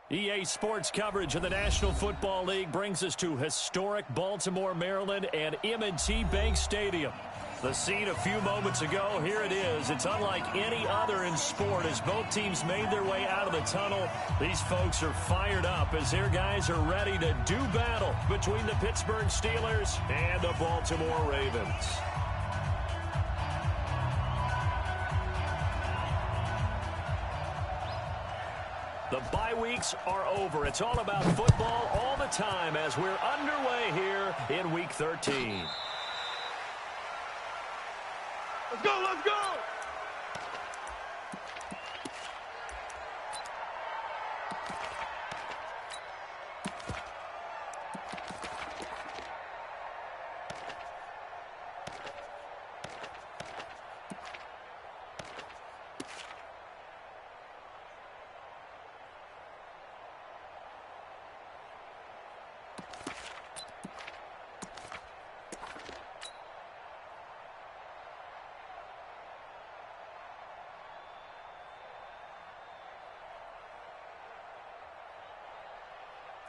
EA Sports coverage of the National Football League brings us to historic Baltimore, Maryland, and M&T Bank Stadium. The scene a few moments ago, here it is. It's unlike any other in sport as both teams made their way out of the tunnel. These folks are fired up as their guys are ready to do battle between the Pittsburgh Steelers and the Baltimore Ravens. The bye weeks are over. It's all about football all the time as we're underway here in Week 13. Let's go, let's go!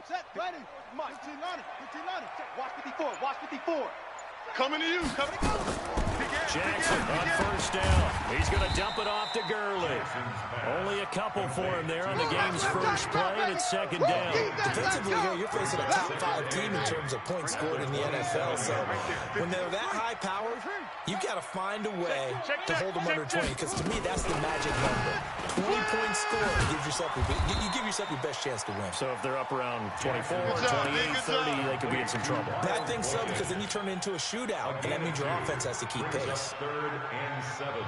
Set, ready. March. 15 line. Watch 54. Watch 54. Coming to you. Coming to you. Jackson on first down. He's going to dump it off to Gurley. Only a couple for him there on the game's first play, and it's second down. Defensively here, you're facing a top-5 team in terms of points scored in the NFL. So when they're that high-powered, you've got to find a way to hold them under 20, because to me, that's the magic number. 20 points scored gives yourself you give yourself your best chance to win. So if they're up around 24, 28, 30, they could be in some trouble. I think so, because then you turn it into a shootout, and that means your offense has to keep pace. 3rd and 7.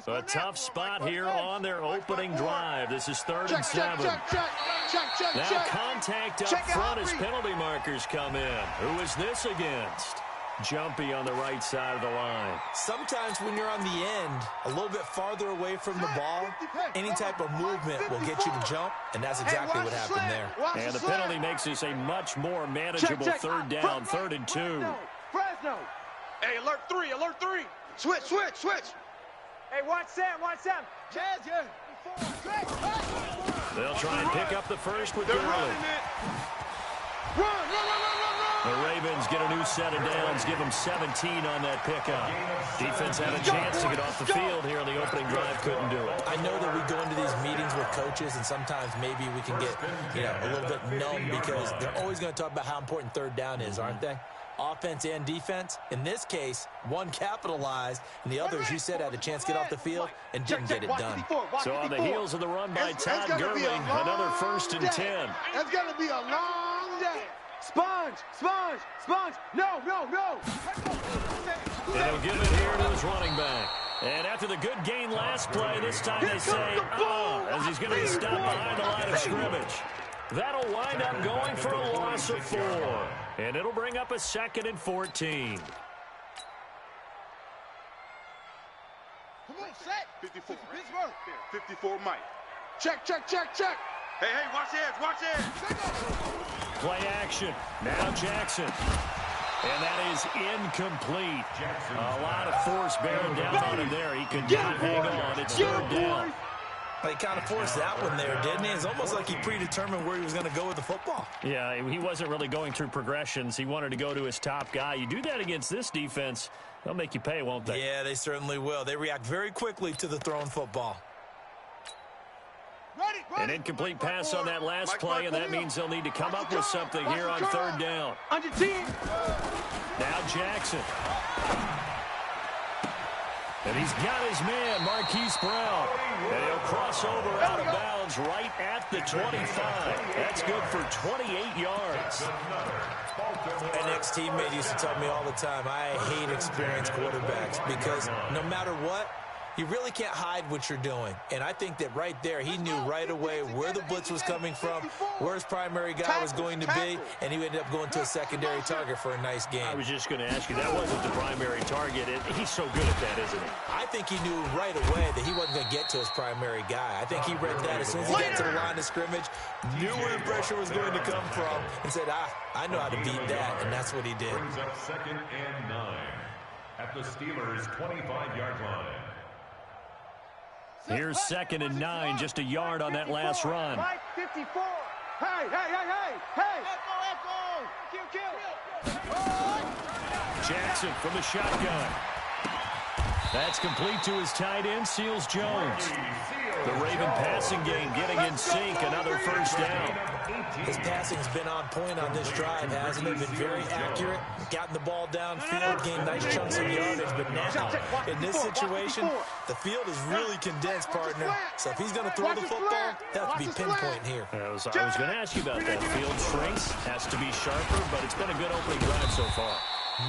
So a tough spot here on their opening drive. This is 3rd and 7. Now contact up front as penalty markers come in. Who is this against? Jumpy on the right side of the line. Sometimes when you're on the end, a little bit farther away from the ball, any type of movement will get you to jump, and that's exactly what happened there. And the penalty makes this a much more manageable 3rd down, 3rd and 2. Fresno. Hey, alert 3, alert 3. Switch. Hey, watch Sam. They'll try and pick up the first with Gurley. Run. The Ravens get a new set of downs, give them 17 on that pickup. Defense had a chance to get off the field here on the opening drive, couldn't do it. I know that we go into these meetings with coaches, and sometimes maybe we can get a little bit numb because they're always going to talk about how important 3rd down is, aren't they? Offense and defense. In this case, one capitalized, and the other, as you said, had a chance to get off the field and didn't get it done. So on the heels of the run by Todd Gurley, another 1st and 10. It's going to be a long day. Sponge. No. And he'll give it here to his running back. And after the good gain last play, this time they say, as he's going to be stopped behind the line of scrimmage. That'll wind up going for a loss of 4. And it'll bring up a 2nd and 14. Come on, set. 54. Pittsburgh. 54, Mike. Check. Hey, watch the edge. Play action. Now Jackson. And that is incomplete. A lot of force bearing down on him there. He could not hang on. It's 3rd down. He kind of forced that one there, didn't he? It's almost like he predetermined where he was going to go with the football. Yeah, he wasn't really going through progressions. He wanted to go to his top guy. You do that against this defense, they'll make you pay, won't they? Yeah, they certainly will. They react very quickly to the thrown football. An incomplete pass on that last play, and that means they'll need to come up with something here on 3rd down. Under team. Now Jackson. And he's got his man, Marquise Brown. And he'll cross over out of bounds right at the 25. That's good for 28 yards. An ex-teammate used to tell me all the time, I hate experienced quarterbacks because no matter what, you really can't hide what you're doing. And I think that right there, he knew right away where the blitz was coming from, where his primary guy was going to be, and he ended up going to a secondary target for a nice game. I was just going to ask you, that wasn't the primary target. He's so good at that, isn't he? I think he knew right away that he wasn't going to get to his primary guy. I think he read that as soon as he got to the line of scrimmage, knew where the pressure was going to come from, and said, I know how to beat that, and that's what he did. Brings up 2nd and 9 at the Steelers' 25-yard line. Here's 2nd and 9, just a yard on that last run. Mike 54. Hey, hey, hey, hey, hey. Jackson from the shotgun. That's complete to his tight end, Seals Jones. The Raven passing game getting in sync, another first down. His passing's been on point on this drive, hasn't it? Been very accurate, gotten the ball downfield, gained nice chunks of yardage, but now, in this situation, the field is really condensed, partner. So if he's going to throw the football, he'll have to be pinpoint here. I was going to ask you about that. Field shrinks, has to be sharper, but it's been a good opening drive so far.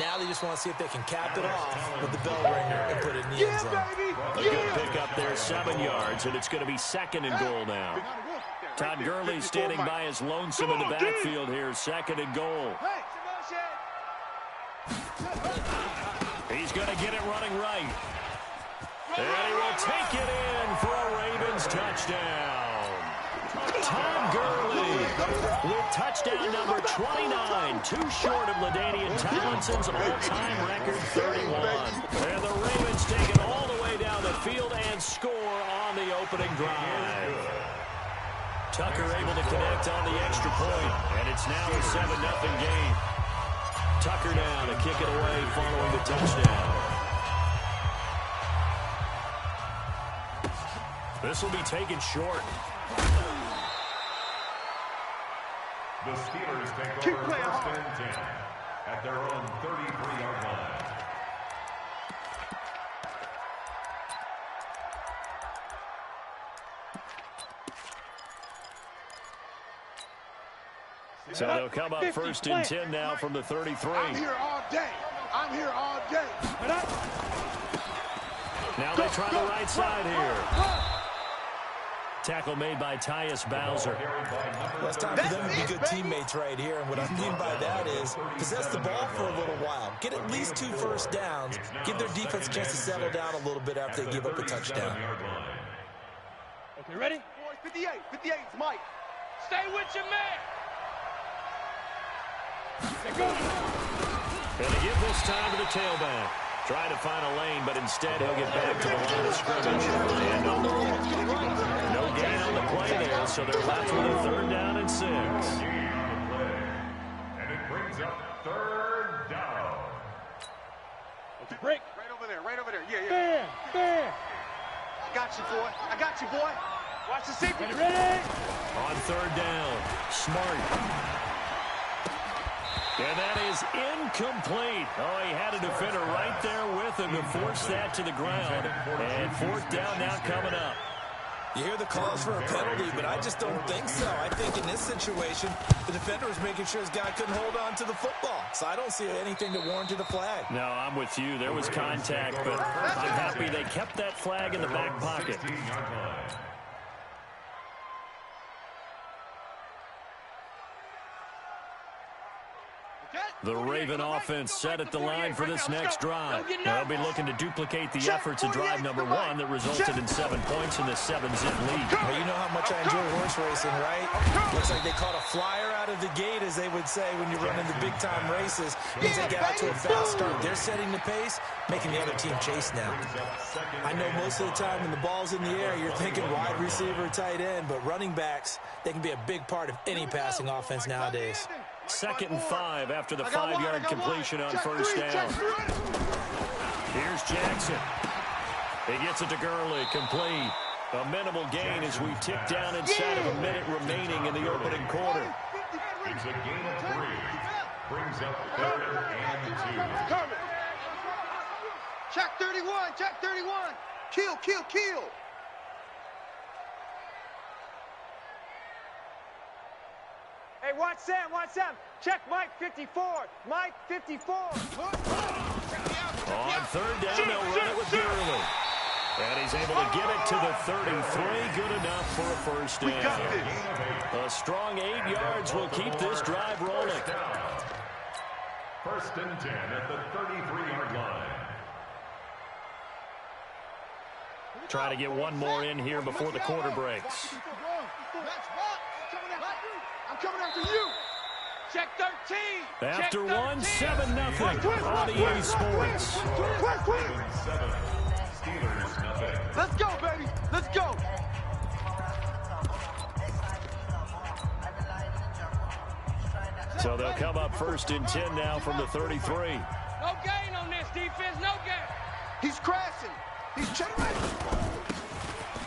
Now they just want to see if they can cap it off with the bell ringer and put it in the end zone. A good pickup there, 7 yards, and it's going to be 2nd and goal now. Todd Gurley standing by his lonesome in the backfield here, 2nd and goal. He's going to get it running right. And he will take it in for a Ravens touchdown. Todd Gurley with touchdown number 29, too short of LaDainian Tomlinson's all-time record 31. And the Ravens take it all the way down the field and score on the opening drive. Tucker able to connect on the extra point, and it's now a 7-0 game. Tucker now to kick it away following the touchdown. This will be taken short. The Steelers take over 1st and 10 at their own 33-yard line. So they'll come up 1st and 10 now from the 33. I'm here all day. I'm here all day. Now they try the right side here. Tackle made by Tyus Bowser. Well, it's time for them to be good teammates right here. And what I mean by that is possess the ball for a little while. Get at least 2 first downs. Give their defense a chance to settle down a little bit after they give up a touchdown. Okay, ready? Boys, 58. 58 is Mike. Stay with your man. And they give this time to the tailback. Trying to find a lane, but instead he'll get back to the line of scrimmage. And no gain on the play there, so they're left with a 3rd down and 6. And it brings up 3rd down. Okay, break. Right over there, right over there. Yeah. Bam. I got you, boy. I got you, boy. Watch the safety. Ready? On 3rd down, Smart. And that is incomplete. Oh, he had a defender right there with him to force that to the ground. And 4th down now coming up. You hear the calls for a penalty, but I just don't think so. I think in this situation, the defender was making sure his guy couldn't hold on to the football. So I don't see anything that warranted a flag. No, I'm with you. There was contact, but I'm happy they kept that flag in the back pocket. The Raven offense set at the line for this next drive. They'll be looking to duplicate the efforts of drive number 1 that resulted in 7 points in the 7-zip lead. Well, you know how much I enjoy horse racing, right? Looks like they caught a flyer out of the gate, as they would say when you're running the big-time races. Means they get out to a fast start. They're setting the pace, making the other team chase now. I know most of the time when the ball's in the air, you're thinking wide receiver, tight end, but running backs, they can be a big part of any passing offense nowadays. 2nd and 5 after the 5-yard completion on 1st down. Here's Jackson. He gets it to Gurley, complete. A minimal gain as we tick down inside of a minute remaining in the opening quarter. It's a gain of 3. Brings up 3rd and 2. Check 31. Check 31. Kill. Hey, watch Sam. Check Mike 54. Mike 54. On 3rd down, they'll run it with Gurley. And he's able to get it to the 33. Good enough for a 1st down. A strong 8 yards will keep this drive rolling. 1st and 10 at the 33-yard line. Try to get one more in here before the quarter breaks. I'm coming after you. Check 13. After 1, 7-0 on EA Sports. Steelers nothing. Let's go, baby. Let's go. So they'll come up 1st and 10 now from the 33. No gain on this defense, no gain. He's crashing. He's checking.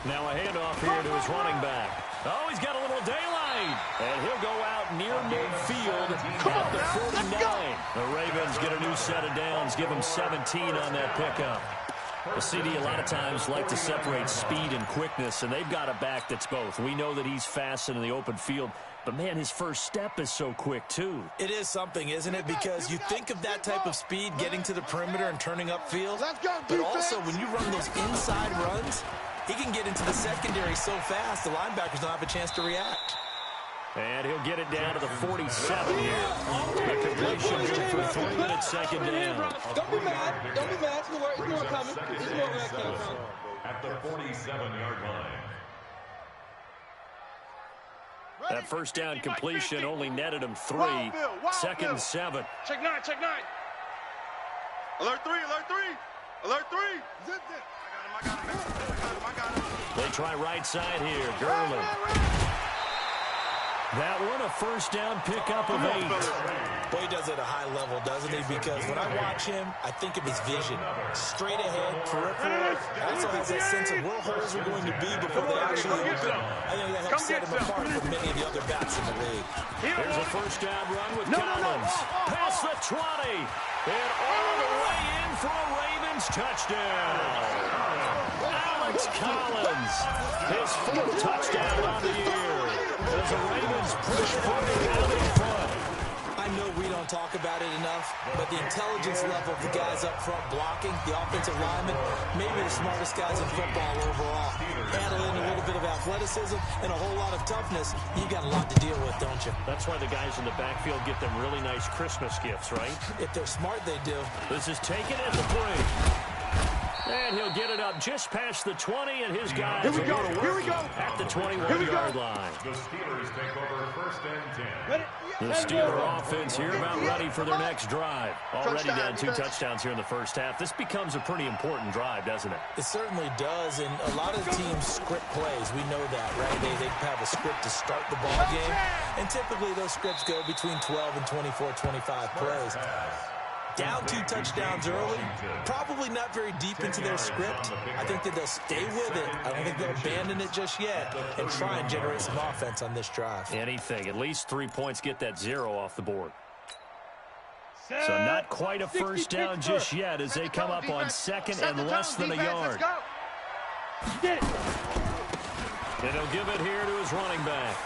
Now a handoff here to his running back. Oh, he's got a little daylight. And he'll go out near midfield at the 49. The Ravens get a new set of downs, give him 17 on that pickup. The CD a lot of times like to separate speed and quickness, and they've got a back that's both. We know that he's fast in the open field, but, man, his first step is so quick, too. It is something, isn't it? Because you think of that type of speed getting to the perimeter and turning upfield, but also when you run those inside runs, he can get into the secondary so fast the linebackers don't have a chance to react. And he'll get it down to the 47 here. The completion good for 3 minutes, 2nd down. Don't be mad. Don't be mad. It's more coming. It's more coming. At the 47-yard line. That first down completion only netted him 3. 2nd and 7. Check 9, check 9. Alert 3, alert 3. Alert 3. Zip it. I got him. They try right side here. Gurley. That one, a first down pickup of 8. Boy, he does it at a high level, doesn't he? Because when I watch him, I think of his vision. Straight ahead, peripheral. Also has that sense of where holes are going to be before they actually open. I think that helps set him apart from many of the other backs in the league. Here's a first down run with Collins. Past the 20. And all the way in for a Ravens touchdown. Alex Collins, his 4th touchdown on the year. As the Ravens push forward out in front. I know we don't talk about it enough, but the intelligence level of the guys up front blocking, the offensive linemen, maybe the smartest guys in football overall. Add in a little bit of athleticism and a whole lot of toughness, you got a lot to deal with, don't you? That's why the guys in the backfield get them really nice Christmas gifts, right? If they're smart, they do. This is taken at the 3. And he'll get it up just past the 20, and his guys Here we go. At the 21-yard line. The Steelers take over 1st and 10. The Steeler offense here about ready for their next drive. Already down 2 touchdowns here in the first half. This becomes a pretty important drive, doesn't it? It certainly does, and a lot of teams script plays. We know that, right? They have a script to start the ball game, and typically those scripts go between 12 and 24, 25 plays. Down 2 touchdowns early, probably not very deep into their script. I think that they'll stay with it. I don't think they'll abandon it just yet and try and generate some offense on this drive. Anything. At least 3 points get that 0 off the board. So not quite a first down just yet as they come up on 2nd and less than a yard. Get it. And he'll give it here to his running back.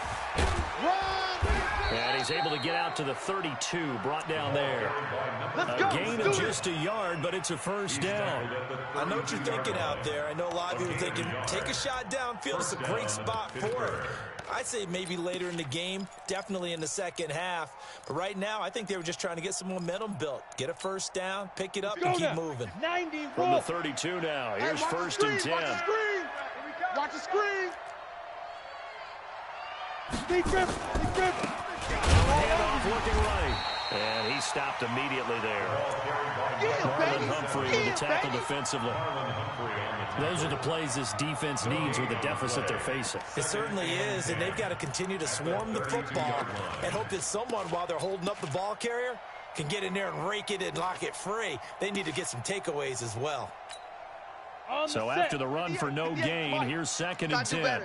And he's able to get out to the 32, brought down there. A gain of just a yard, but it's a first down. I know what you're thinking out there. I know a lot of people are thinking, take a shot downfield. It's a great spot for it. I'd say maybe later in the game, definitely in the second half. But right now, I think they were just trying to get some momentum built. Get a first down, pick it up, and keep moving. From the 32 now, here's 1st and 10. Watch the screen. Handoff looking right. And he stopped immediately there. Marlon Humphrey with the tackle defensively. Those are the plays this defense needs with the deficit they're facing. It certainly is, and they've got to continue to swarm the football and hope that someone, while they're holding up the ball carrier, can get in there and rake it and lock it free. They need to get some takeaways as well. So after the run for no gain, here's 2nd and 10.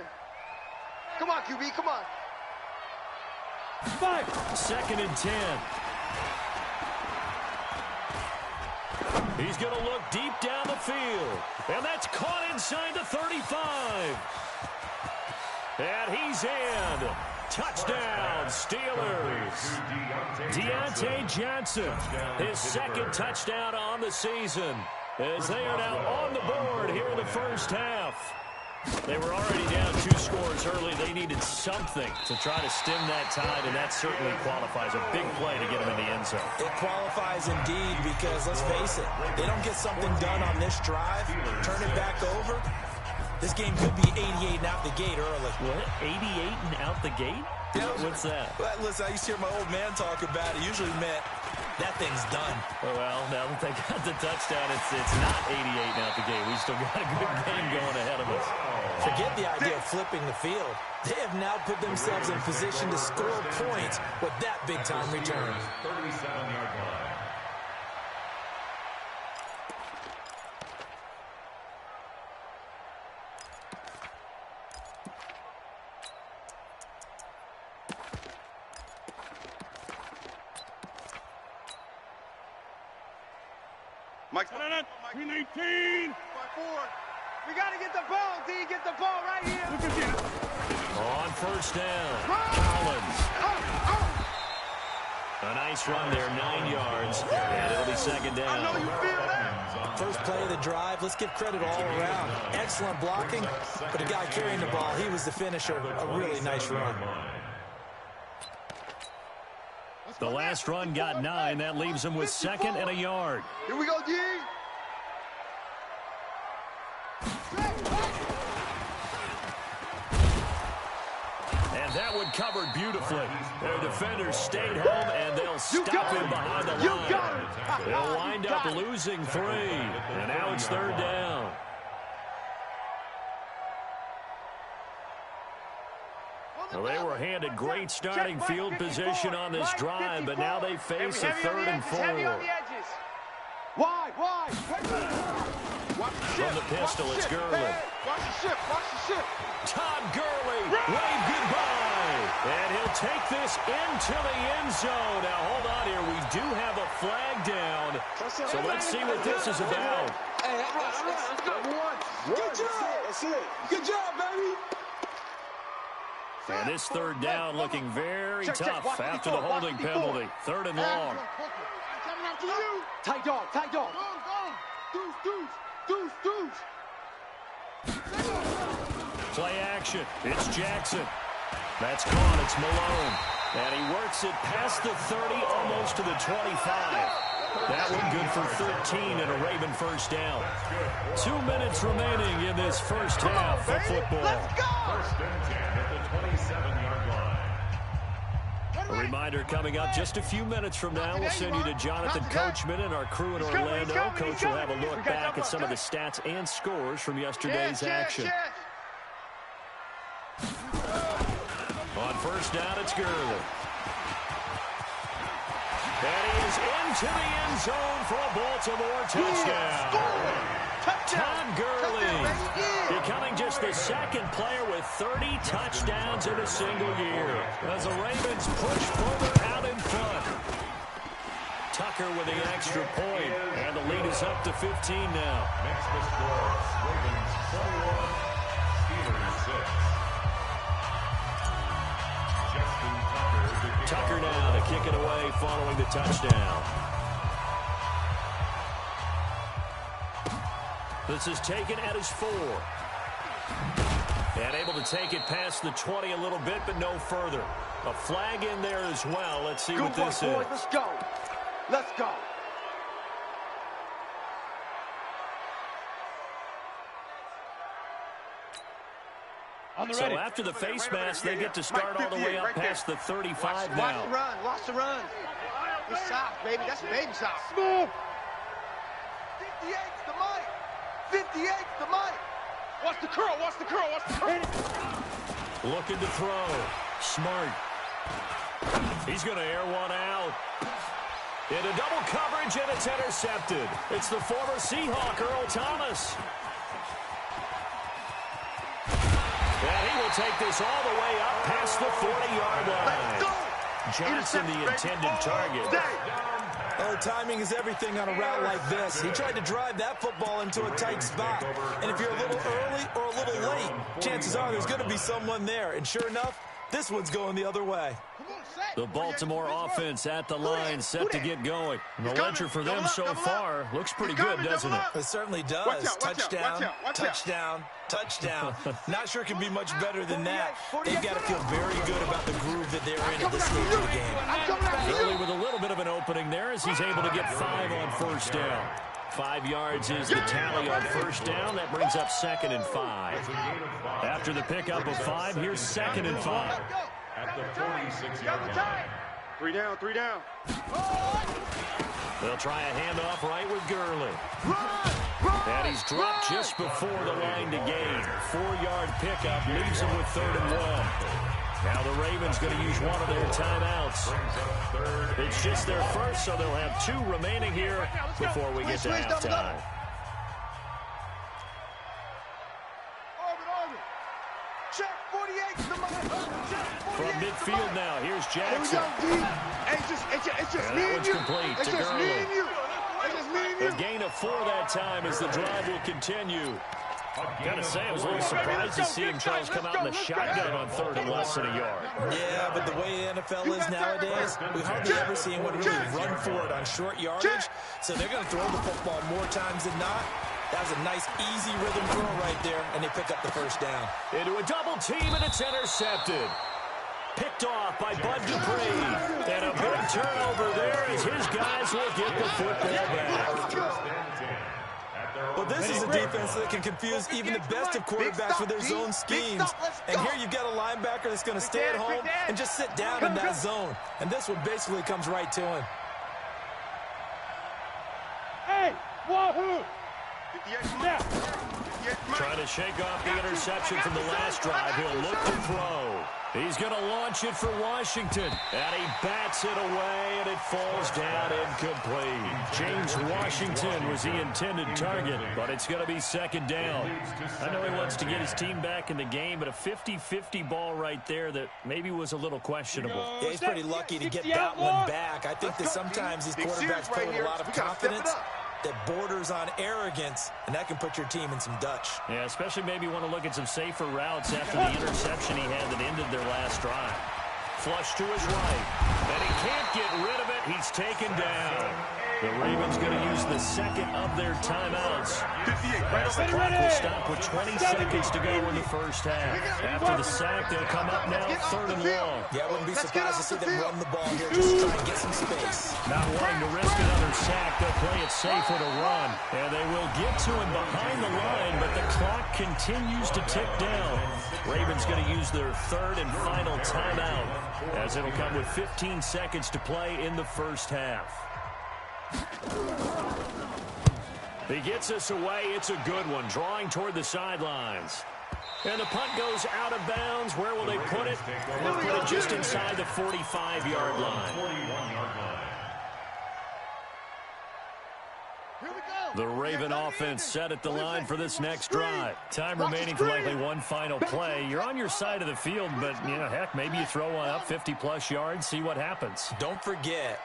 Come on, QB, come on. 2nd and 10. He's going to look deep down the field. And that's caught inside the 35. And he's in. Touchdown, Steelers. Deontay Johnson, his 2nd touchdown on the season, as they are now on the board here in the first half. They were already down 2 scores early. They needed something to try to stem that tide, and that certainly qualifies. A big play to get them in the end zone. It qualifies indeed because, let's face it, they don't get something done on this drive, turn it back over, this game could be 88 and out the gate early. What? 88 and out the gate? Yeah. What's that? Well, listen, I used to hear my old man talk about it. Usually meant that thing's done. Well, now that they got the touchdown, it's not 88 now at the game. We still got a good game going ahead of us. Forget the idea of flipping the field. They have now put themselves in position to score points with that big-time return. 37-yard line. Mike, 319. we got to get the ball, D. Get the ball right here. Look at this. On first down, Collins. A nice run there, 9 yards, and it'll be second down. I know you feel that. First play of the drive, let's give credit all around. Excellent blocking, but the guy carrying the ball, he was the finisher. A really nice run. The last run got 9. That leaves him with 2nd and a yard. Here we go, D. And that one covered beautifully. Their defenders stayed home, and they'll stop him behind the line. They'll wind up losing 3. And now it's 3rd down. Well, they were handed great starting field position on this drive, but now they face a 3rd and 4. Why? From the pistol, it's Gurley. Watch the ship. Todd Gurley, wave goodbye. And he'll take this into the end zone. Now, hold on here. We do have a flag down. So let's see what this is about. Hey, good job. That's it. Good job, baby. And this 3rd down looking very tough after the holding penalty. 3rd and long. Tight dog. Deuce. Play action. It's Jackson. That's caught. It's Malone. And he works it past the 30, almost to the 25. That one good for 13 and a Raven first down. 2 minutes remaining in this first half of football. Let's go. First and 10 at the 27-yard line. A reminder coming up just a few minutes from now. We'll send you to Jonathan Coachman and our crew in Orlando. Coach will have a look back at some of the stats and scores from yesterday's action. On first down, it's Gurley. And he is into the end zone for a Baltimore touchdown. Todd Gurley becoming just the 2nd player with 30 touchdowns in a single year as the Ravens push further out in front. Tucker with the extra point, and the lead is up to 15 now. Next to score, Ravens 21, Steelers 6. Justin Tucker now to kick it away following the touchdown. This is taken at his 4. And able to take it past the 20 a little bit, but no further. A flag in there as well. Let's see what this is. Let's go. So after the face mask, they get to start all the way up past the 35 now. Watch the run. Good socks, baby. That's baby socks. 58's the mic. 58's the mic. Watch the curl. Looking to throw. Smart. He's going to air one out. Into double coverage, and it's intercepted. It's the former Seahawk, Earl Thomas. And he will take this all the way up past the 40-yard line. Johnson, the intended target. Oh, timing is everything on a route like this. He tried to drive that football into a tight spot. And if you're a little early or a little late, chances are there's going to be someone there. And sure enough, this one's going the other way. The Baltimore offense at the line, set to get going. The ledger for them so far looks pretty good, doesn't it? It certainly does. Touchdown. Not sure it can be much better than that. They've got to feel very good about the groove that they're in at this stage of the game. Gurley with a little bit of an opening there as he's able to get 5 on first down. 5 yards is the tally on first down. That brings up 2nd and 5. After the pickup of 5, here's 2nd and 5. at the 46-yard line. Three down, 3 down. They'll try a handoff right with Gurley. And he's dropped just before the line to gain. 4-yard pickup leaves him with 3rd and 1. Now the Ravens going to use one of their timeouts. It's just their first, so they'll have 2 remaining here before we get to halftime. Check 48. From midfield now, here's Jackson. It's just me That and one's you. complete It's to just me Gurley. and you. It's just me and you. A gain of 4 that time as the drive will continue. Gotta say, I was a little surprised to see Charles come out in the shotgun on 3rd and less than a yard. Yeah, but the way the NFL is nowadays, we hardly ever see anyone really run for it on short yardage. So they're going to throw the football more times than not. That was a nice, easy rhythm throw right there, and they pick up the first down. Into a double team, and it's intercepted. Picked off by Bud Dupree. And a big turnover there as his guys will get the football back. Well, this is a defense that can confuse even the best of quarterbacks with their zone schemes. And here you've got a linebacker that's going to stay at home and just sit down in that zone. And this one basically comes right to him. Hey, wahoo! Trying to shake off the interception from the last drive. He'll look to throw. He's going to launch it for Washington. And he bats it away, and it falls down incomplete. James Washington was the intended target, but it's going to be 2nd down. I know he wants to get his team back in the game, but a 50-50 ball right there that maybe was a little questionable. Yeah, he's pretty lucky to get that one back. I think that sometimes these quarterbacks play with a lot of confidence that borders on arrogance, and that can put your team in some Dutch. Yeah, especially maybe want to look at some safer routes after the interception he had that ended their last drive. Flush to his right, and he can't get rid of it. He's taken down. The Ravens going to use the 2nd of their timeouts. As the clock will stop with 20 seconds to go in the first half. After the sack, they'll come up now 3rd and long. Yeah, I wouldn't be surprised to see them run the ball here just to try and get some space. Not wanting to risk another sack, they'll play it safe with a run. And they will get to him behind the line, but the clock continues to tick down. Ravens going to use their 3rd and final timeout, as it'll come with 15 seconds to play in the first half. He gets us away. It's a good one, drawing toward the sidelines. And the punt goes out of bounds. Where will they put it? They'll put it just inside the 45-yard line. The Raven offense set at the line for this next drive. Time remaining for likely one final play. You're on your side of the field, but, you know, heck, maybe you throw one up 50-plus yards, see what happens. Don't forget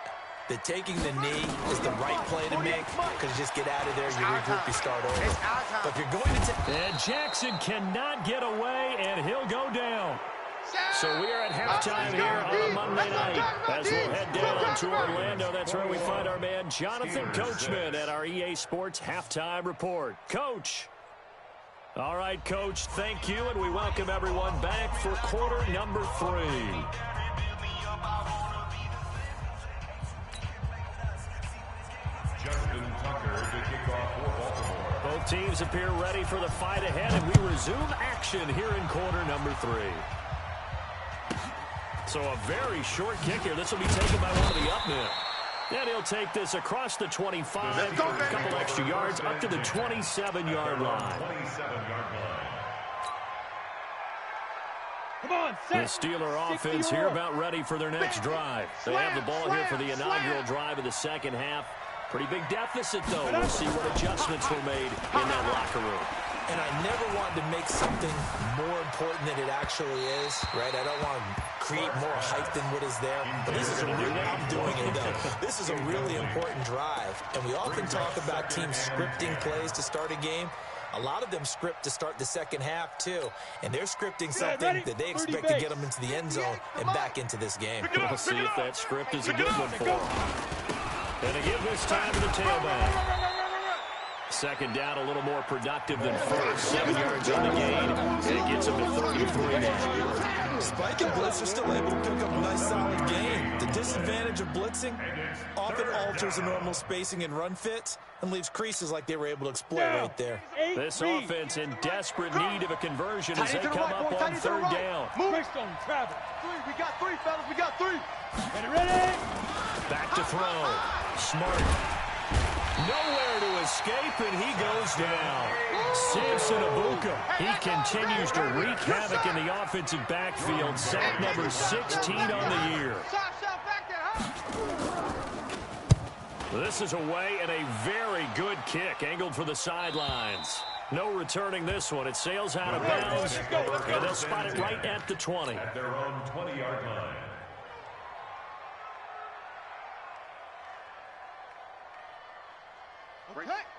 that taking the knee is the right play to make, because you just get out of there, you regroup, you start over. But if you're going to take... And Jackson cannot get away, and he'll go down. So we are at halftime here on a Monday night as we'll head down to Orlando. That's where we find our man Jonathan Coachman at our EA Sports Halftime Report. Coach. All right, Coach, thank you, and we welcome everyone back for quarter number 3. Both teams appear ready for the fight ahead, and we resume action here in quarter number 3. So a very short kick here. This will be taken by one of the up men. And he'll take this across the 25, a couple extra yards, up to the 27-yard line. Come on, The Steeler offense here about ready for their next drive. They have the ball here for the inaugural drive of the second half. Pretty big deficit, though. We'll see what adjustments were made in that locker room. And I never wanted to make something more important than it actually is, right? I don't want to create more hype than what is there. But this is a really, I'm doing it though. This is a really important drive. And we often talk about teams scripting plays to start a game. A lot of them script to start the second half, too. And they're scripting something that they expect to get them into the end zone and back into this game. We'll see if that script is a good one for them. And to give this time to the tailback. Second down, a little more productive than first. 7 yards on the gain, and it gets them to 33 now. Spike and Blitz are still able to pick up a nice solid gain. The disadvantage of blitzing often alters the normal spacing and run fits and leaves creases like they were able to exploit right there. This offense in desperate need of a conversion as they come up on third down. Move. Travel. We got 3, fellas. We got 3. Ready? Back to throw. Smart. Nowhere to escape, and he goes down. Samson Abuka. He continues to wreak havoc in the offensive backfield. Sack number 16 on the year. This is away and a very good kick, angled for the sidelines. No returning this one. It sails out of bounds, and they'll spot it right at the 20. At their own 20-yard line.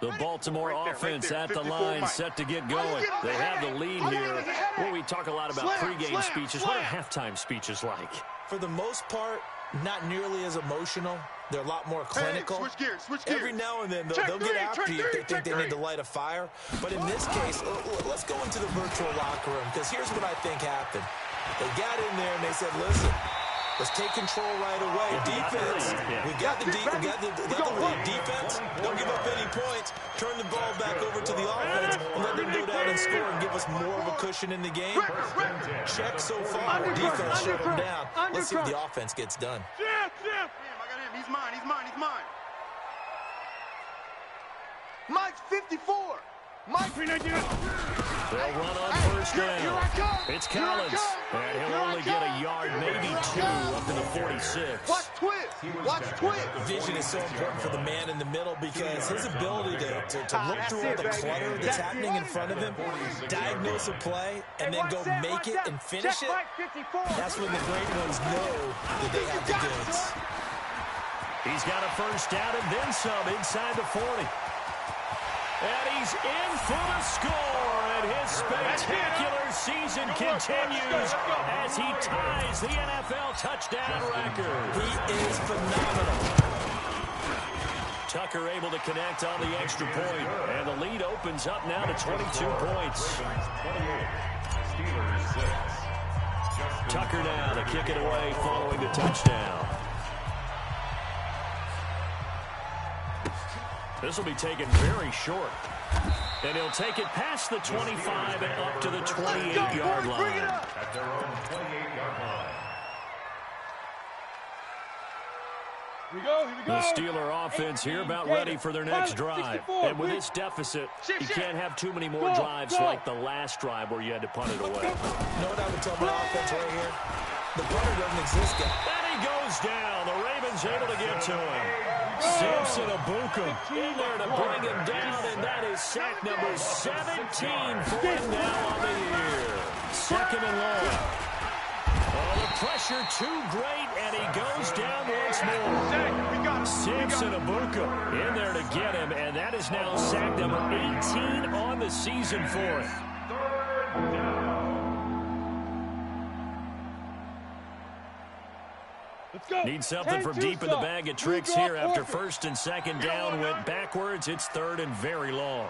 The Baltimore offense at the line, set to get going. They have the lead here. Well, we talk a lot about pregame speeches. What are halftime speeches like? For the most part, not nearly as emotional. They're a lot more clinical. Switch gears. Every now and then, they'll get after you if they think they need to light a fire. But in this case, let's go into the virtual locker room, because here's what I think happened. They got in there and they said, listen, let's take control right away. Defense, we got the lead. Defense, don't give up any points. Turn the ball back over to the offense and let them go down and score and give us more of a cushion in the game. Check so far. Defense shut them down. Let's see if the offense gets done. I got him. He's mine. Mike's 54. Mike. They'll run on first down. It's Collins, and he'll only get a yard, maybe 2, up to the 46. Watch twist. Vision is so important for the man in the middle because his ability to look through all the clutter that's happening in front of him, diagnose a play, and then go make it and finish it, that's when the great ones know that they have the goods. He's got a first down and then some inside the 40. And he's in for the score, and his spectacular season continues as he ties the NFL touchdown record. He is phenomenal. Tucker able to connect on the extra point, and the lead opens up now to 22 points. Tucker now to kick it away following the touchdown. This will be taken very short. And he'll take it past the 25 and up to the 28-yard line. At their own 28-yard line. The Steeler offense here about ready for their next drive. And with this deficit, you can't have too many more drives like the last drive where you had to punt it away. You know what I would tell my offense right here? The punter doesn't exist, guy. And he goes down. The Ravens able to get to him. Samson Abuka in there to bring him down, and that is sack number 17 for him now on the year. Second and long. Oh, the pressure too great, and he goes down once more. Samson Abuka in there to get him, and that is now sack number 18 on the season for him. Third down. Need something from deep in the bag of tricks here after first and second down went backwards. It's third and very long.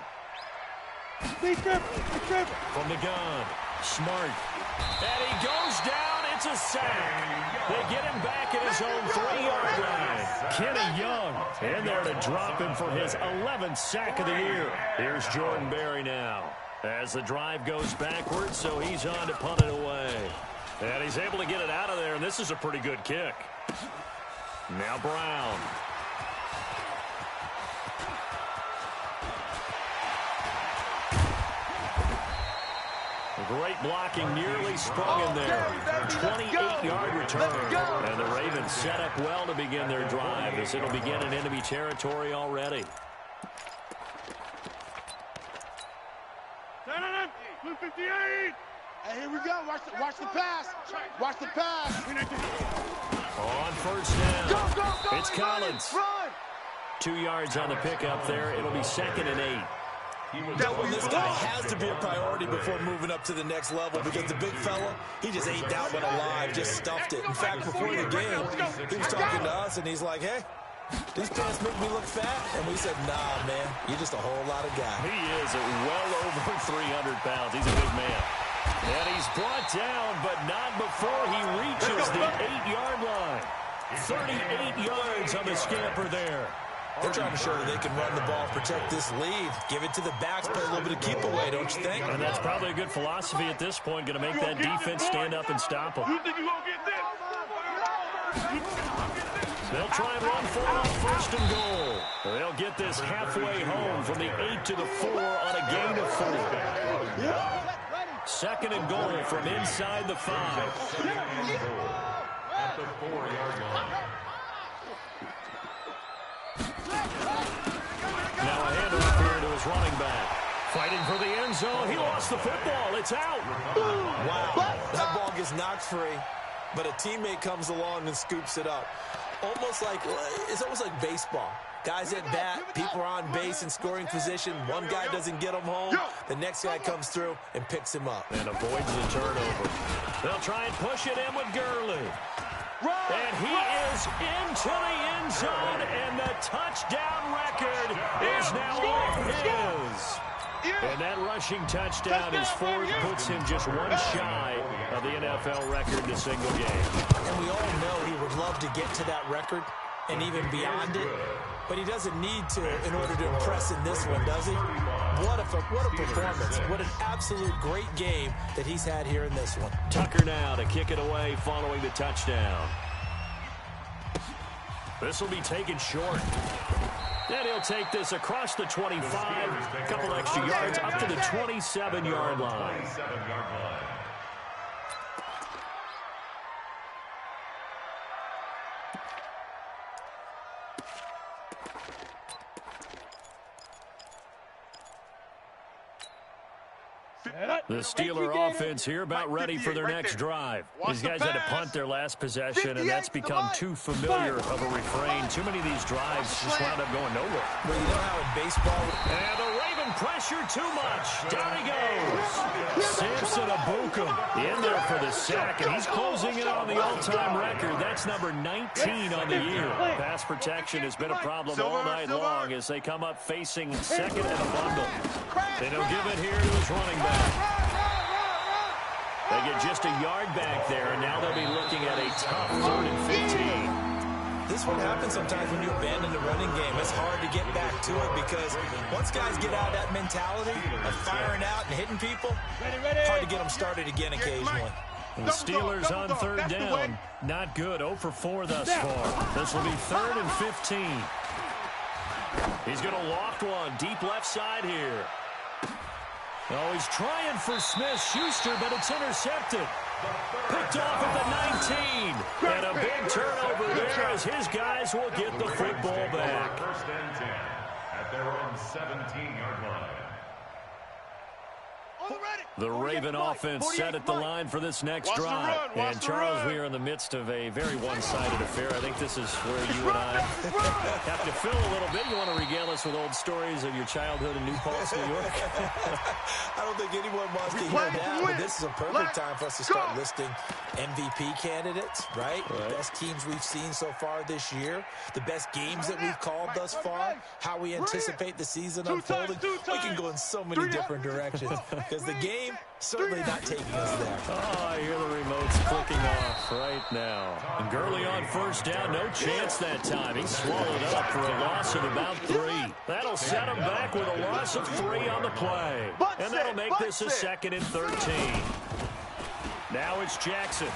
From the gun, Smart. And he goes down. It's a sack. They get him back at his own 3-yard line. Kenny Young in there to drop him for his 11th sack of the year. Here's Jordan Berry now as the drive goes backwards, so he's on to punt it away. And he's able to get it out of there, and this is a pretty good kick. Now Brown. Great blocking, nearly sprung in there. 28-yard return. And the Ravens set up well to begin their drive as it'll begin in enemy territory already. Blue 58. Hey, here we go. Watch the pass. Watch the pass. On first down. Go, it's Collins. Run. 2 yards on the pickup there. It'll be second and 8. This guy has to be a priority before moving up to the next level because the big fella, he just ate that one alive, just stuffed it. In fact, before the game, he was talking to us, and he's like, hey, These pants make me look fat. And we said, nah, man, you're just a whole lot of guy. He is well over 300 pounds. He's a big man. And he's brought down, but not before he reaches the 8-yard line. 38 yards on the scamper there. They're trying to show that they can run the ball, protect this lead, give it to the backs, play a little bit of keep away, don't you think? And that's probably a good philosophy at this point, going to make that defense stand up and stop them. You think you're going to get this? They'll try and run for it on 1st and goal. They'll get this halfway home from the 8 to the 4 on a gain of 4. 2nd and goal from inside the 5. At the 4-yard line. Now a handoff here to his running back. Fighting for the end zone. He lost the football. It's out. Wow. That ball gets knocked free, but a teammate comes along and scoops it up. It's almost like baseball. Guys at bat, people are on base in scoring position. One guy doesn't get him home. The next guy comes through and picks him up. And avoids the turnover. They'll try and push it in with Gurley. And he is into the end zone, and the touchdown record is now all his. And that rushing touchdown, his 4th, puts him just one shy of the NFL record in a single game. And we all know he would love to get to that record and even beyond it, but he doesn't need to in order to impress in this one, does he? What a performance. What an absolute great game that he's had here in this one. Tucker now to kick it away following the touchdown. This will be taken short. And he'll take this across the 25, a couple extra yards up to the 27-yard line. The Steeler offense here about ready for their next drive. These guys had to punt their last possession, and that's become too familiar of a refrain. Too many of these drives just wound up going nowhere. Well, you know how in baseball... And the Raven pressure too much. Down he goes. Samson Abukum in there for the sack, and he's closing in on the all-time record. That's number 19 on the year. Pass protection has been a problem all night long as they come up facing 2nd and a bundle. And he'll give it here to his running back. They get just a yard back there, and now they'll be looking at a tough 3rd and 15. This one happens sometimes when you abandon the running game. It's hard to get back to it because once guys get out of that mentality of firing out and hitting people, hard to get them started again occasionally. The Steelers on 3rd down. Not good. 0 for 4 thus far. This will be 3rd and 15. He's going to loft one deep left side here. Oh, he's trying for Smith-Schuster, but it's intercepted. Picked off at the 19. And a big turnover there as his guys will get the football back. 1st and 10 at their own 17-yard line. The Raven offense set at the line for this next drive. And Charles, we are in the midst of a very one-sided affair. I think this is where you and I have to fill a little bit. You want to regale us with old stories of your childhood in New Paltz, New York? I don't think anyone wants to hear that, but this is a perfect time for us to start listing MVP candidates, right? The best teams we've seen so far this year, the best games that we've called thus far, how we anticipate the season unfolding. We can go in so many different directions because the game certainly not taking us there. Oh, I hear the remotes clicking off right now. And Gurley on 1st down. No chance that time. He swallowed up for a loss of about 3. That'll set him back with a loss of 3 on the play. And that'll make this a 2nd and 13. Now it's Jackson.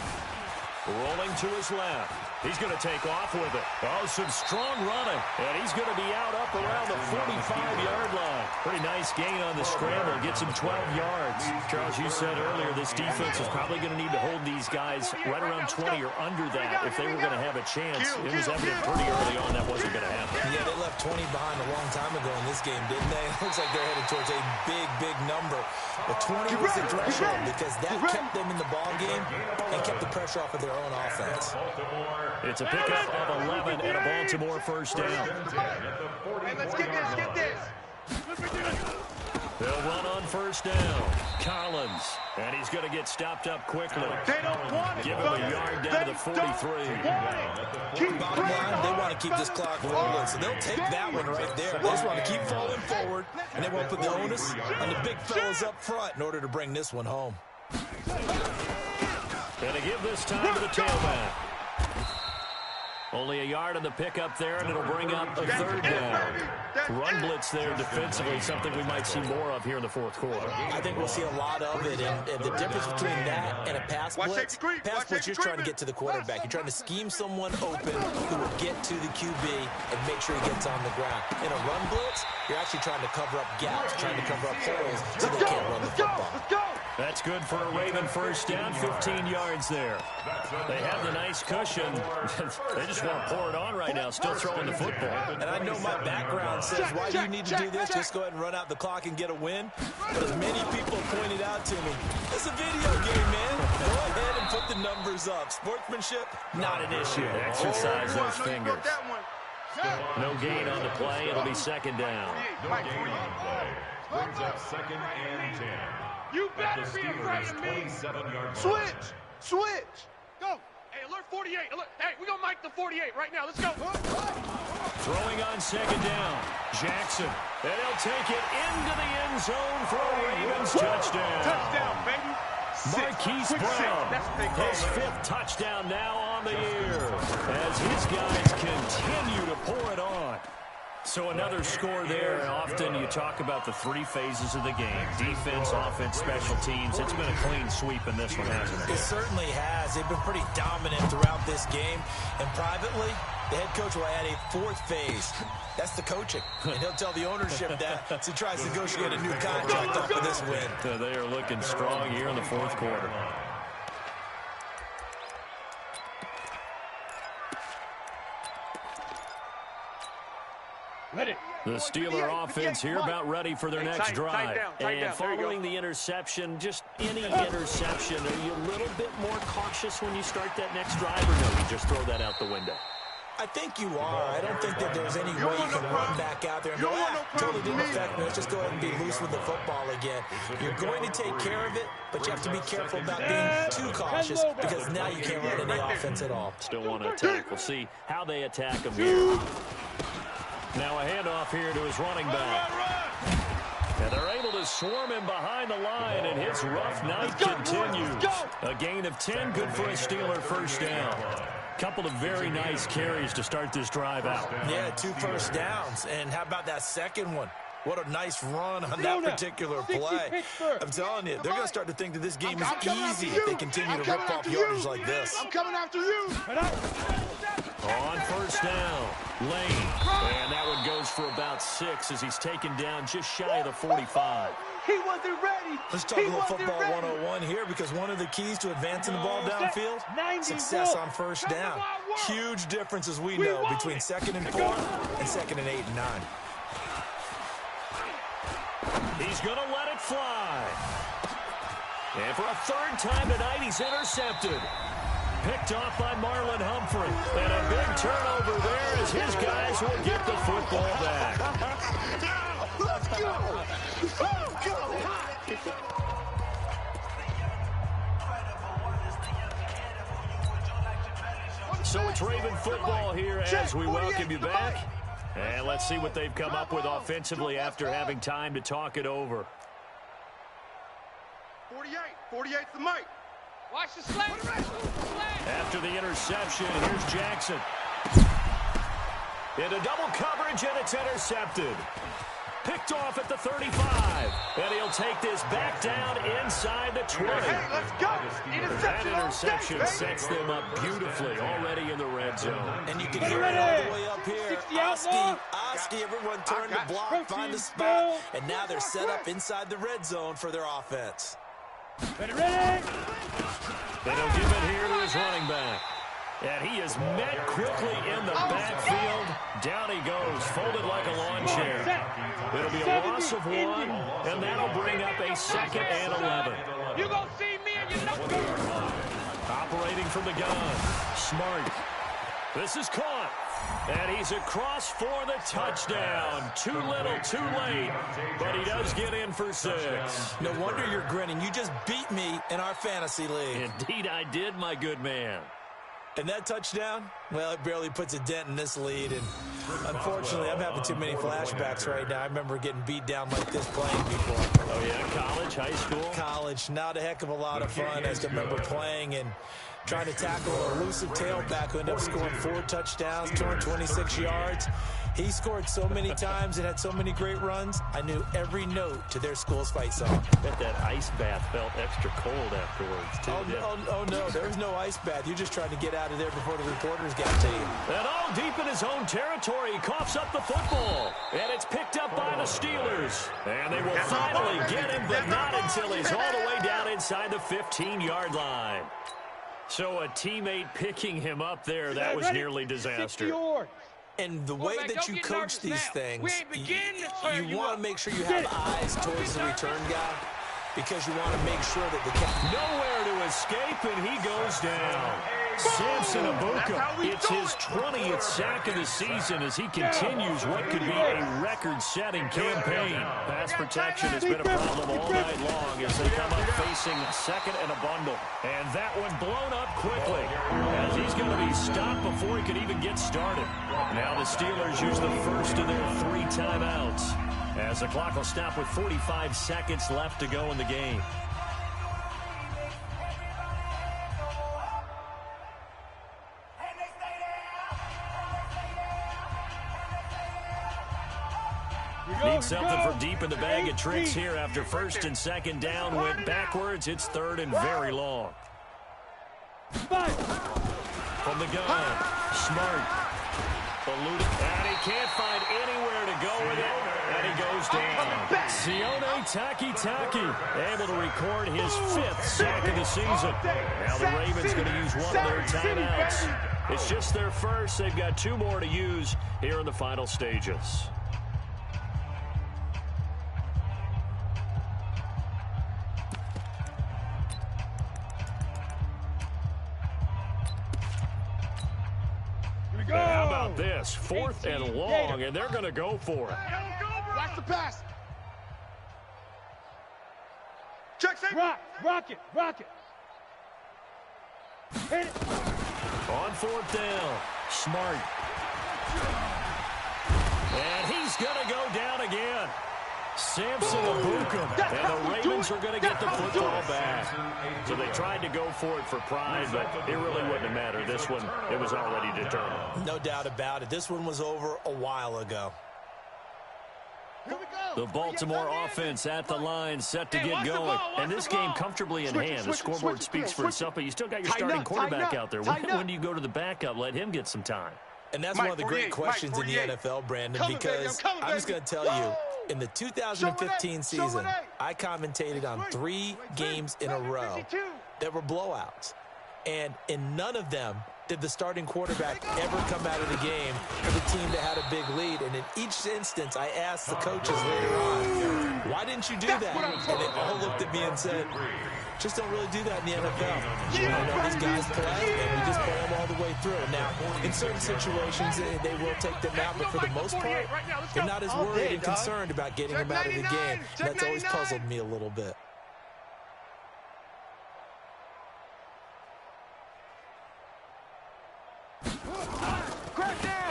Rolling to his left. He's going to take off with it. Oh, some strong running. And he's going to be out up around the 45-yard line. Pretty nice gain on the scramble. Gets him 12 yards. Charles, you said earlier this defense is probably going to need to hold these guys right around 20 or under that if they were going to have a chance. It was evident pretty early on that wasn't going to happen. Yeah, they left 20 behind a long time ago in this game, didn't they? It looks like they're headed towards a big, big number. But 20 was the threshold because that kept them in the ball game and kept the pressure off of their own offense. It's a pickup of 11 and a Baltimore 1st down. Hey, let's get this. They'll run on first down. Collins. And he's going to get stopped up quickly. They don't want it. Give him a yard down to the 43. Bottom line, they want to keep this clock rolling, so they'll take that one right there. They just want to keep falling forward, and they won't put the onus on the big fellas up front in order to bring this one home. Going to give this time to the tailback. Only a yard on the pickup there, and it'll bring up a third down. Run blitz there defensively, something we might see more of here in the fourth quarter. I think we'll see a lot of it, and the difference between that and a pass blitz, you're trying to get to the quarterback. You're trying to scheme someone open who will get to the QB and make sure he gets on the ground. In a run blitz, you're actually trying to cover up gaps, trying to cover up holes so they can't run the football. That's good for a Raven first down, 15 yards there. They have the nice cushion. They just want to pour it on right now, still throwing the football. And I know my background says why you need to do this, just go ahead and run out the clock and get a win. But as many people pointed out to me, it's a video game, man. Go ahead and put the numbers up. Sportsmanship, not an issue. Exercise those fingers. No gain on the play. It'll be second down. No gain on the play. Brings up second and 10. You better be afraid of me. 27-yard Switch. Go. Hey, alert 48. Alert. Hey, we're going to mic the 48 right now. Let's go. Throwing on second down. Jackson. And he'll take it into the end zone for a Ravens touchdown. Touchdown, baby. Marquise Brown. His fifth touchdown now on the year as his guys continue to pour it on. So another score there. Often you talk about the three phases of the game. Defense, offense, special teams. It's been a clean sweep in this one, hasn't it? It certainly has. They've been pretty dominant throughout this game. And privately, the head coach will add a fourth phase. That's the coaching. And he'll tell the ownership that as he tries to negotiate a new contract off of this win. They are looking strong here in the fourth quarter. The Steeler offense here about ready for their next drive. And following the interception, just any interception, are you a little bit more cautious when you start that next drive, or no, you just throw that out the window? I think you are. I don't think that there's any way you can run back out there and go, totally didn't affect me. Let's just go ahead and be loose with the football again. You're going to take care of it, but you have to be careful about being too cautious because now you can't run any offense at all. Still want to attack. We'll see how they attack him here. Now a handoff here to his running back. And they're able to swarm him behind the line, and his rough night continues. A gain of 10, good for a Steeler first down. Couple of very nice carries to start this drive out. Yeah, 2 first downs. And how about that second one? What a nice run on that particular play. I'm telling you, they're going to start to think that this game is easy if they continue to rip off yardage like this. I'm coming after you. On first down, Lane. And that one goes for about 6 as he's taken down just shy of the 45. He wasn't ready. Let's talk a little football 101 here, because one of the keys to advancing the ball downfield, success on first down. Huge difference, as we know, between 2nd and 4 and 2nd and 8 and 9. He's going to let it fly. And for a third time tonight, he's intercepted. Picked off by Marlon Humphrey. And a big turnover there as his guys will get the football back. Let's go. Let's go. So it's Raven football here as we welcome you back. And let's see what they've come up with offensively after having time to talk it over. 48's the mic. Watch the slant. After the interception, here's Jackson. Into double coverage, and it's intercepted. Picked off at the 35. And he'll take this back down inside the 20. Hey, let's go. That interception sets them up beautifully already in the red zone. And you can hear it all the way up here. Oski, everyone turn to block, find a spot. And now they're set up inside the red zone for their offense. And he'll give it here to his running back. And he is met quickly in the backfield. Down he goes, folded like a lawn chair. It'll be a loss of 1, and that'll bring up a 2nd and 11. You gonna see me and you know. Operating from the gun. Smart. This is caught. And he's across for the touchdown. Too little, too late, but he does get in for 6. No wonder you're grinning. You just beat me in our fantasy league. Indeed I did, my good man. And that touchdown, well, it barely puts a dent in this lead. And unfortunately, I'm having too many flashbacks right now. I remember getting beat down like this playing before. Oh, yeah? College, high school? College. Not a heck of a lot of fun. I can remember playing and trying to tackle an elusive tailback who ended up scoring 4 touchdowns, 226 yards. He scored so many times and had so many great runs, I knew every note to their school's fight song. Bet that ice bath felt extra cold afterwards, too. Oh, no, there was no ice bath. You're just trying to get out of there before the reporters got to you. And all deep in his own territory, he coughs up the football. And it's picked up by the Steelers. And they will finally get him, but not until he's all the way down inside the 15-yard line. So a teammate picking him up there, that was nearly disaster. And the way that you coach these things, you want to make sure you have eyes towards the return guy because you want to make sure that the cat... Nowhere to escape, and he goes down. Samson Abuka, it's his 20th sack of the season as he continues what could be a record-setting campaign. Pass protection has been a problem all night long as they come up facing second and a bundle. And that one blown up quickly as he's going to be stopped before he could even get started. Now the Steelers use the first of their 3 timeouts as the clock will stop with 45 seconds left to go in the game. Need something from deep in the bag of tricks here after first and second down went backwards. It's third and very long. From the gun, Smart. Eluded, and he can't find anywhere to go with it, and he goes down. Sione Takitaki able to record his 5th sack of the season. Now the Ravens going to use one of their timeouts. It's just their first. They've got 2 more to use here in the final stages. How about this? 4th and long, and they're going to go for it. Watch the pass. Check, safety. Rock it. Hit it. On 4th down, Smart. And he's going to go down again. Samson Abuka, and the Ravens are going to get the football back. So they tried to go for it for pride, but it really wouldn't have mattered. This one, it was already determined. No doubt about it. This one was over a while ago. The Baltimore offense at the line, set to get going. And this game comfortably in hand. The scoreboard speaks for itself, but you still got your starting quarterback out there. When do you go to the backup? Let him get some time. And that's one of the great questions in the NFL, Brandon, because I'm just going to tell you, in the 2015 season, I commentated on 3 games in a row that were blowouts. And in none of them did the starting quarterback ever come out of the game for the team that had a big lead. And in each instance, I asked the coaches later on, why didn't you do that? And they all looked at me and said, just don't really do that in the NFL. You know, these guys play, and we just play them all the way through. Now, in certain situations, they will take them out, but for the most part, they're not as worried and concerned about getting them out of the game. And that's always puzzled me a little bit.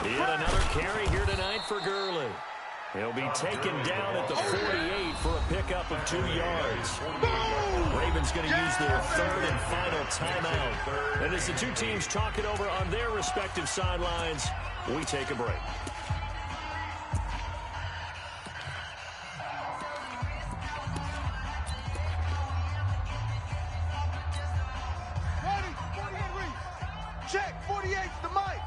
Yet another carry here tonight for Gurley. He'll be taken down at the 48 for a pickup of 2 yards. Ravens going to use their 3rd and final timeout. And as the 2 teams talk it over on their respective sidelines, we take a break. Check, 48's the mic.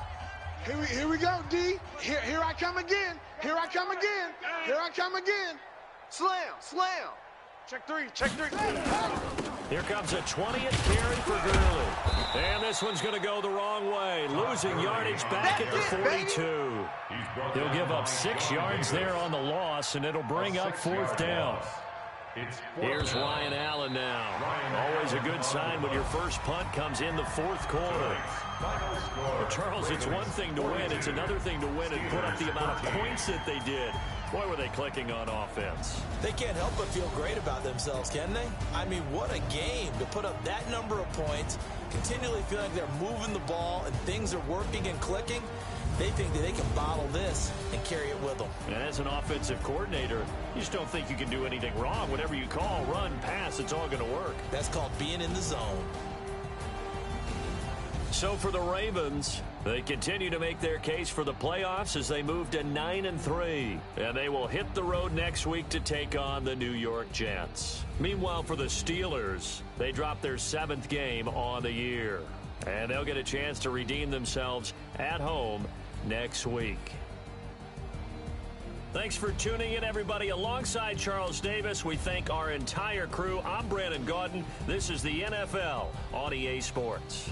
Here we go, D. Here I come again. Here I come again. Slam. Check 3. Here comes a 20th carry for Gurley. And this one's going to go the wrong way. Losing yardage back at the 42. He'll give up 6 yards there on the loss, and it'll bring up 4th down. Here's Ryan Allen now. Always a good sign when your first punt comes in the fourth quarter. Well, Charles, it's one thing to win. It's another thing to win and put up the amount of points that they did. Boy, were they clicking on offense. They can't help but feel great about themselves, can they? I mean, what a game to put up that number of points, continually feeling like they're moving the ball and things are working and clicking. They think that they can bottle this and carry it with them. And as an offensive coordinator, you just don't think you can do anything wrong. Whatever you call, run, pass, it's all going to work. That's called being in the zone. So for the Ravens, they continue to make their case for the playoffs as they move to 9-3. And they will hit the road next week to take on the New York Jets. Meanwhile, for the Steelers, they dropped their 7th game on the year. And they'll get a chance to redeem themselves at home next week. Thanks for tuning in, everybody. Alongside Charles Davis, we thank our entire crew. I'm Brandon Gaudin. This is the NFL on EA Sports.